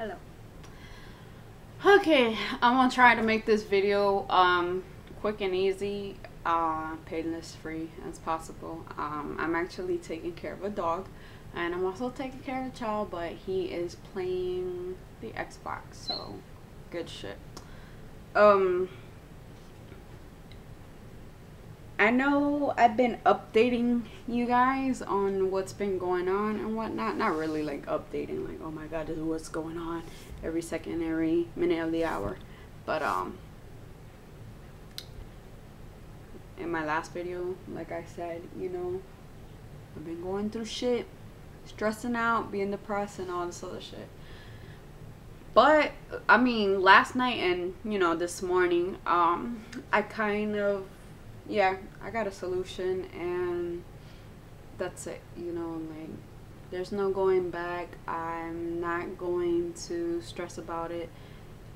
Hello. Okay, I'm gonna try to make this video quick and easy, painless free as possible. I'm actually taking care of a dog, and I'm also taking care of a child, but he is playing the Xbox, so good shit. I know I've been updating you guys on what's been going on and whatnot. Not really like updating, like, oh my god, this is what's going on every second, every minute of the hour. But in my last video, like I said, I've been going through shit, stressing out, being depressed, and all this other shit. But I mean, last night and this morning, I kind of, yeah, I got a solution, and that's it. Like, there's no going back. I'm not going to stress about it,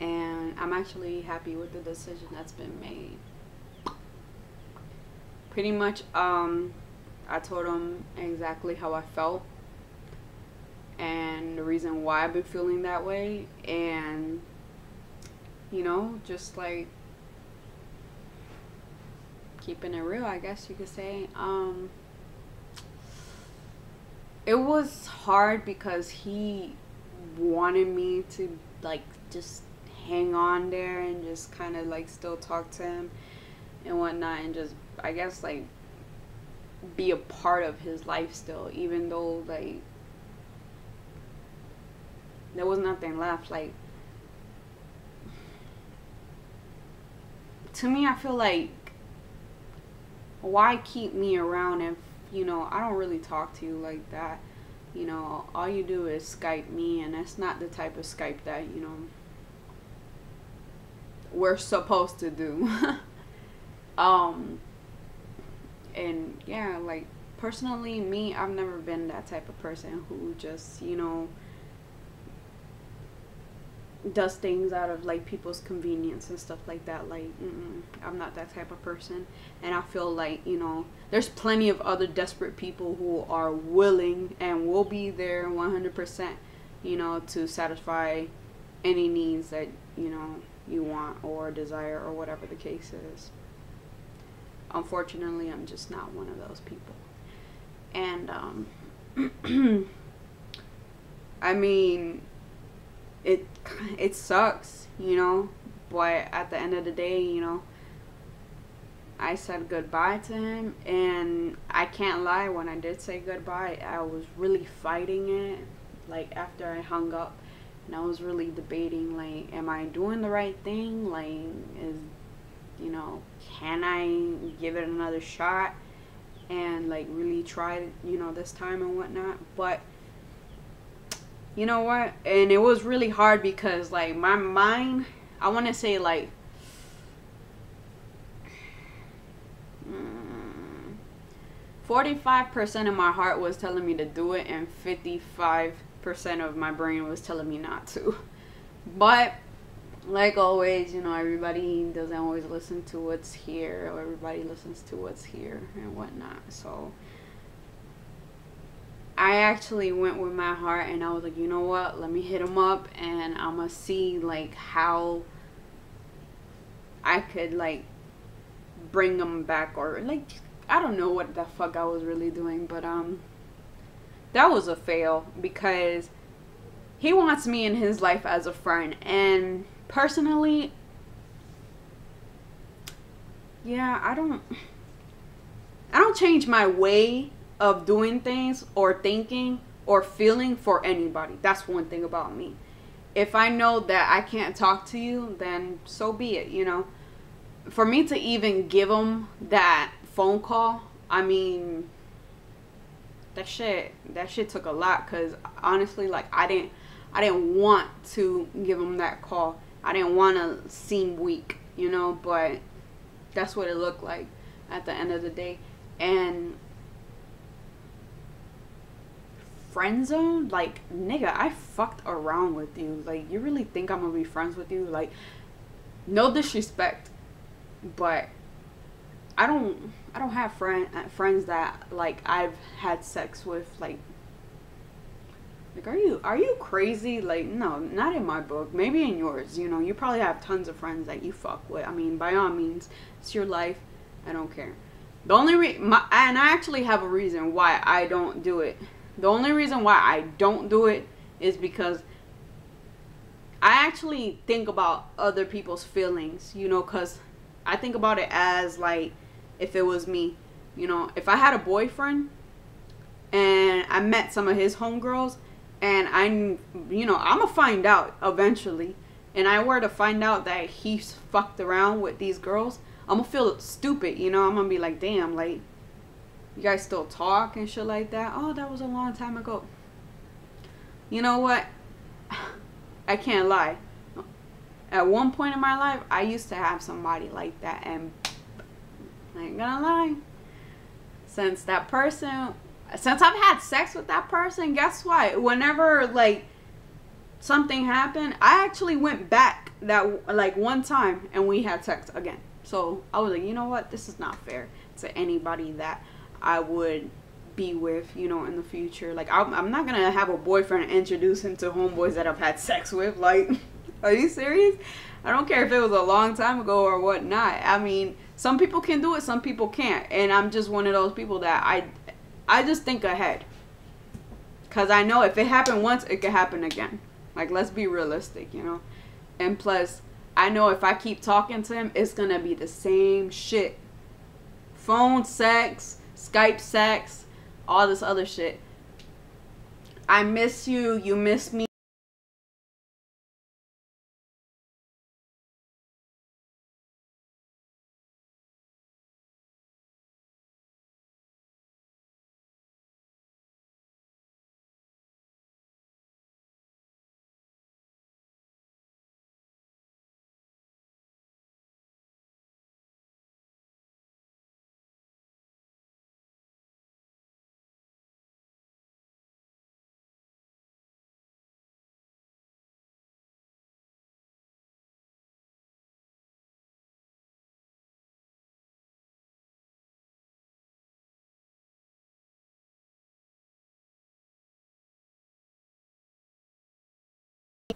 and I'm actually happy with the decision that's been made. Pretty much, I told him exactly how I felt and the reason why I've been feeling that way, and just like keeping it real, I guess you could say. It was hard because he wanted me to like just hang on there and just kind of like still talk to him and whatnot, and just, I guess, like be a part of his life still, even though like there was nothing left. Like, to me, I feel like, why keep me around if I don't really talk to you like that? All you do is Skype me, and that's not the type of Skype that we're supposed to do. And yeah, like, personally, me, I've never been that type of person who just does things out of like people's convenience and stuff like that. Like, I'm not that type of person, and I feel like there's plenty of other desperate people who are willing and will be there 100%, to satisfy any needs that you want or desire or whatever the case is. Unfortunately, I'm just not one of those people, and I mean, it sucks, but at the end of the day, I said goodbye to him, and I can't lie, when I did say goodbye, I was really fighting it, like, after I hung up, and I was really debating, like, am I doing the right thing? Like, can I give it another shot and like really try, this time and whatnot? But you know what? And it was really hard because like my mind, I want to say like 45% of my heart was telling me to do it, and 55% of my brain was telling me not to. But like always, everybody doesn't always listen to what's here, or everybody listens to what's here and whatnot. So I actually went with my heart, and I was like, you know what, let me hit him up, and I'm gonna see like how I could like bring him back, or like, I don't know what the fuck I was really doing, but that was a fail, because he wants me in his life as a friend, and personally, yeah, I don't change my way of doing things or thinking or feeling for anybody. That's one thing about me. If I know that I can't talk to you, then so be it, For me to even give him that phone call, I mean, that shit took a lot, because honestly, like, I didn't want to give him that call. I didn't want to seem weak, but that's what it looked like at the end of the day. And friend zone, like, nigga, I fucked around with you. Like, you really think I'm gonna be friends with you? Like, no disrespect, but I don't have friends that like I've had sex with, like, Like, are you crazy? Like, no, not in my book. Maybe in yours. You know, you probably have tons of friends that you fuck with. I mean, by all means, it's your life. I don't care. The only and I actually have a reason why I don't do it. The only reason why I don't do it is because I actually think about other people's feelings, you know, because I think about it as, like, if it was me, you know, if I had a boyfriend and I met some of his homegirls and I'm gonna find out eventually, and I were to find out that he's fucked around with these girls, I'm gonna feel stupid, you know. I'm gonna be like, damn, like, you guys still talk and shit like that? Oh, that was a long time ago. You know what? I can't lie. At one point in my life, I used to have somebody like that, and I ain't gonna lie. Since I've had sex with that person, guess what? Whenever, like, something happened, I actually went back that, like, one time and we had sex again. So I was like, you know what? This is not fair to anybody that I would be with, you know, in the future. Like, I'm not gonna have a boyfriend and introduce him to homeboys that I've had sex with. Like, are you serious? I don't care if it was a long time ago or whatnot. I mean, some people can do it, some people can't. And I'm just one of those people that I just think ahead. Because I know if it happened once, it could happen again. Like, let's be realistic, you know. And plus, I know if I keep talking to him, it's going to be the same shit. Phone sex, Skype sex, all this other shit. I miss you, you miss me.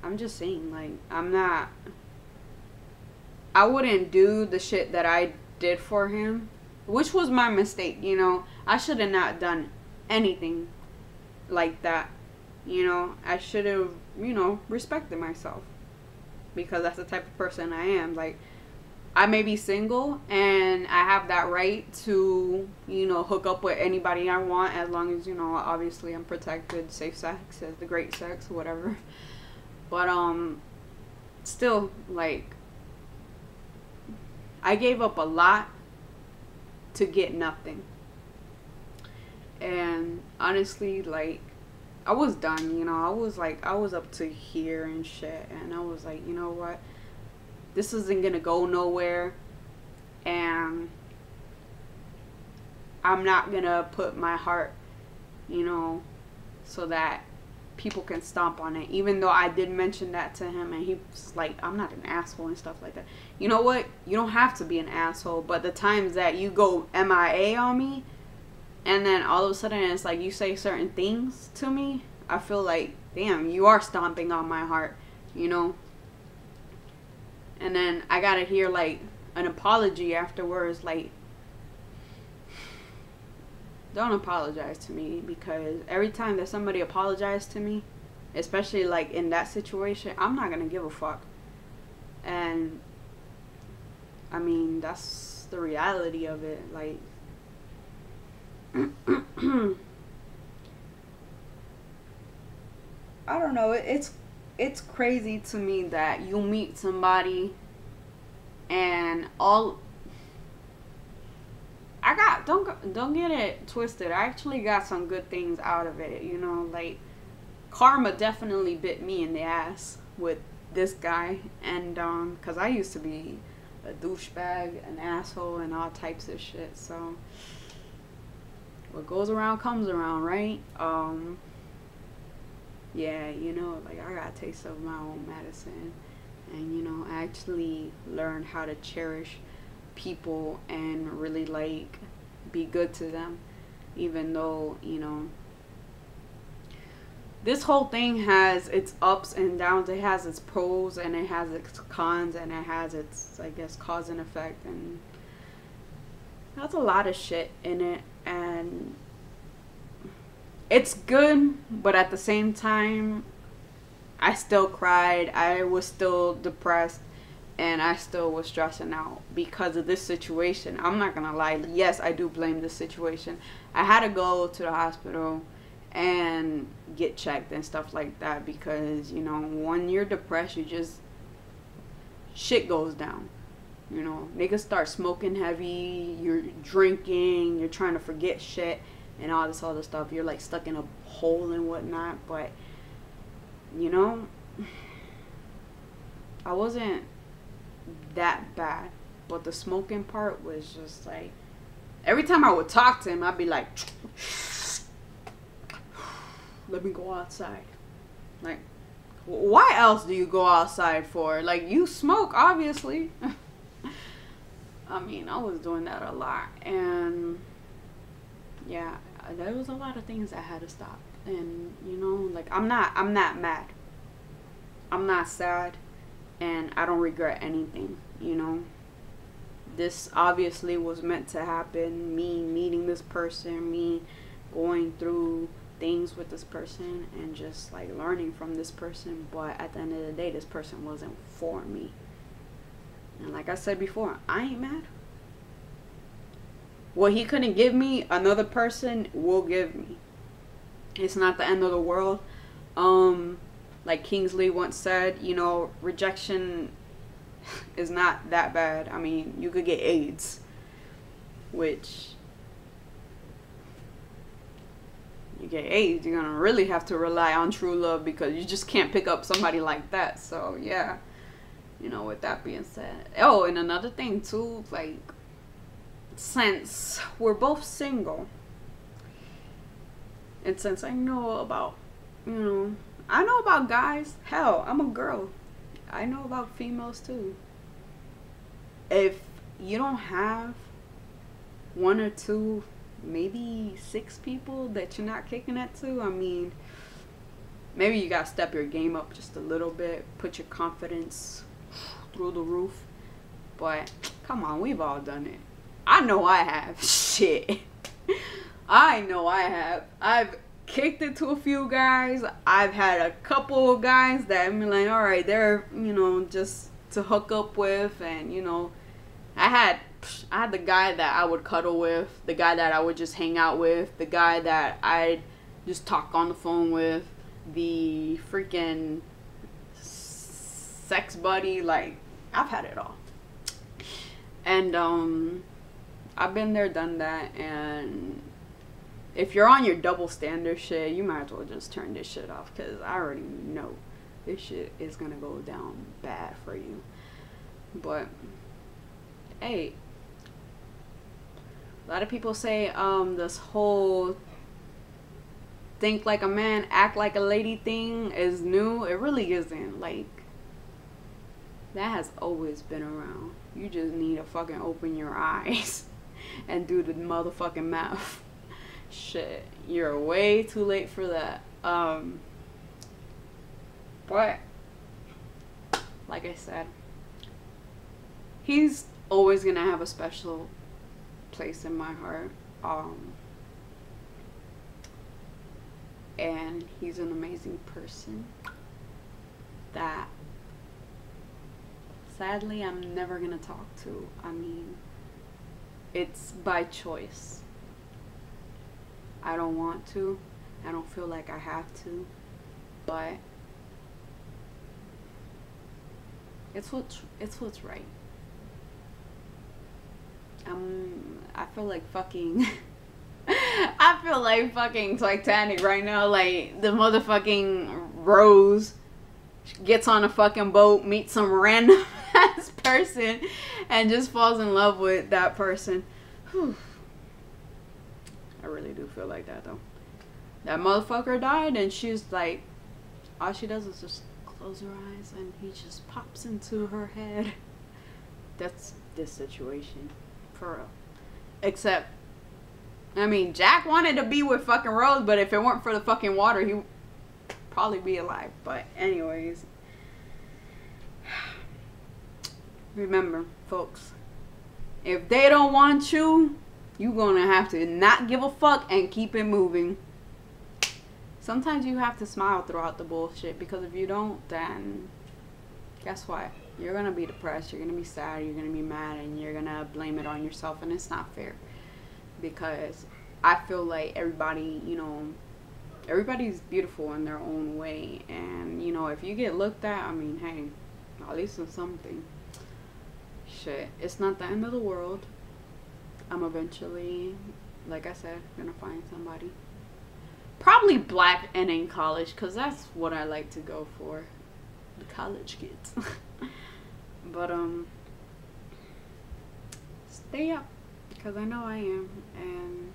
I'm just saying, like, I wouldn't do the shit that I did for him, which was my mistake, you know. I should have not done anything like that, you know. I should have, you know, respected myself, because that's the type of person I am. Like, I may be single and I have that right to, you know, hook up with anybody I want, as long as, you know, obviously I'm protected. Safe sex is the great sex, whatever. But still, like, I gave up a lot to get nothing. And honestly, like, I was done, you know. I was up to here and shit, and I was like, you know what? This isn't gonna go nowhere, and I'm not gonna put my heart, you know, so that people can stomp on it. Even though I did mention that to him, and he was like, I'm not an asshole and stuff like that. You know what? You don't have to be an asshole, but the times that you go MIA on me, and then all of a sudden it's like you say certain things to me, I feel like, damn, you are stomping on my heart, you know. And then I gotta hear, like, an apology afterwards. Like, don't apologize to me, because every time that somebody apologizes to me, especially like in that situation, I'm not gonna give a fuck. And I mean, that's the reality of it. Like, I don't know, it's crazy to me that you meet somebody and all I got, don't get it twisted. I actually got some good things out of it, you know. Like, karma definitely bit me in the ass with this guy, and cuz I used to be a douchebag, an asshole, and all types of shit. So what goes around comes around, right? Yeah, you know, like, I got a taste of my own medicine, and, you know, I actually learned how to cherish people and really, like, be good to them, even though, you know, this whole thing has its ups and downs. It has its pros and it has its cons and it has its, I guess, cause and effect, and that's a lot of shit in it. And it's good, but at the same time, I still cried. I was still depressed, and I still was stressing out because of this situation. I'm not gonna lie. Yes, I do blame this situation. I had to go to the hospital and get checked and stuff like that because, you know, when you're depressed, you just, shit goes down. You know, niggas start smoking heavy, you're drinking, you're trying to forget shit and all this other stuff. You're like stuck in a hole and whatnot. But, you know, I wasn't that bad. But the smoking part was just like, every time I would talk to him, I'd be like, let me go outside. Like, why else do you go outside for? Like, you smoke, obviously. I mean, I was doing that a lot. And, yeah, there was a lot of things I had to stop. And, you know, like, I'm not mad. I'm not sad. And I don't regret anything, you know. This obviously was meant to happen. Me meeting this person, me going through things with this person and just like learning from this person. But at the end of the day, this person wasn't for me. And like I said before, I ain't mad. What he couldn't give me, another person will give me. It's not the end of the world. Like Kingsley once said, you know, rejection is not that bad. I mean, you could get AIDS, which, you get AIDS, you're gonna really have to rely on true love because you just can't pick up somebody like that. So yeah, you know, with that being said, oh, and another thing too, like, since we're both single, and since I know about, you know, I know about guys, hell, I'm a girl, I know about females too. If you don't have one or two, maybe 6 people that you're not kicking it to, I mean, maybe you gotta step your game up just a little bit, put your confidence through the roof. But come on, we've all done it. I know I have. Shit, I know I have. I've kicked it to a few guys. I've had a couple of guys that I'm like, all right, they're, you know, just to hook up with. And, you know, I had the guy that I would cuddle with, the guy that I would just hang out with, the guy that I'd just talk on the phone with, the freaking sex buddy. Like, I've had it all. And I've been there, done that. And if you're on your double standard shit, you might as well just turn this shit off, because I already know this shit is gonna go down bad for you. But hey, a lot of people say this whole think like a man, act like a lady thing is new. It really isn't. Like, that has always been around. You just need to fucking open your eyes and do the motherfucking math. Shit, you're way too late for that. But like I said, he's always gonna have a special place in my heart. And he's an amazing person that sadly I'm never gonna talk to. I mean, it's by choice. I don't want to. I don't feel like I have to. But it's what's right. I feel like fucking I feel like fucking Titanic right now. Like, the motherfucking Rose gets on a fucking boat, meets some random ass person, and just falls in love with that person. Whew. I really do feel like that though. That motherfucker died, and she's like, all she does is just close her eyes and he just pops into her head. That's this situation, for real. Except, I mean, Jack wanted to be with fucking Rose, but if it weren't for the fucking water, probably be alive. But anyways, remember, folks, if they don't want you, you're gonna have to not give a fuck and keep it moving. Sometimes you have to smile throughout the bullshit, because if you don't, then guess what? You're gonna be depressed, you're gonna be sad, you're gonna be mad, and you're gonna blame it on yourself, and it's not fair. Because I feel like everybody, you know, everybody's beautiful in their own way, and you know, if you get looked at, I mean, hey, at least it's something. Shit, it's not the end of the world. I'm eventually, like I said, gonna find somebody. Probably black and in college, because that's what I like to go for. The college kids. But, stay up, because I know I am, and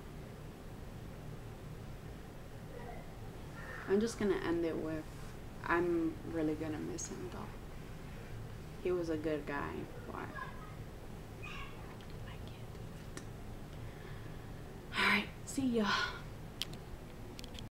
I'm just gonna end it with, I'm really gonna miss him, though. He was a good guy, but I can't do it. Alright, see ya.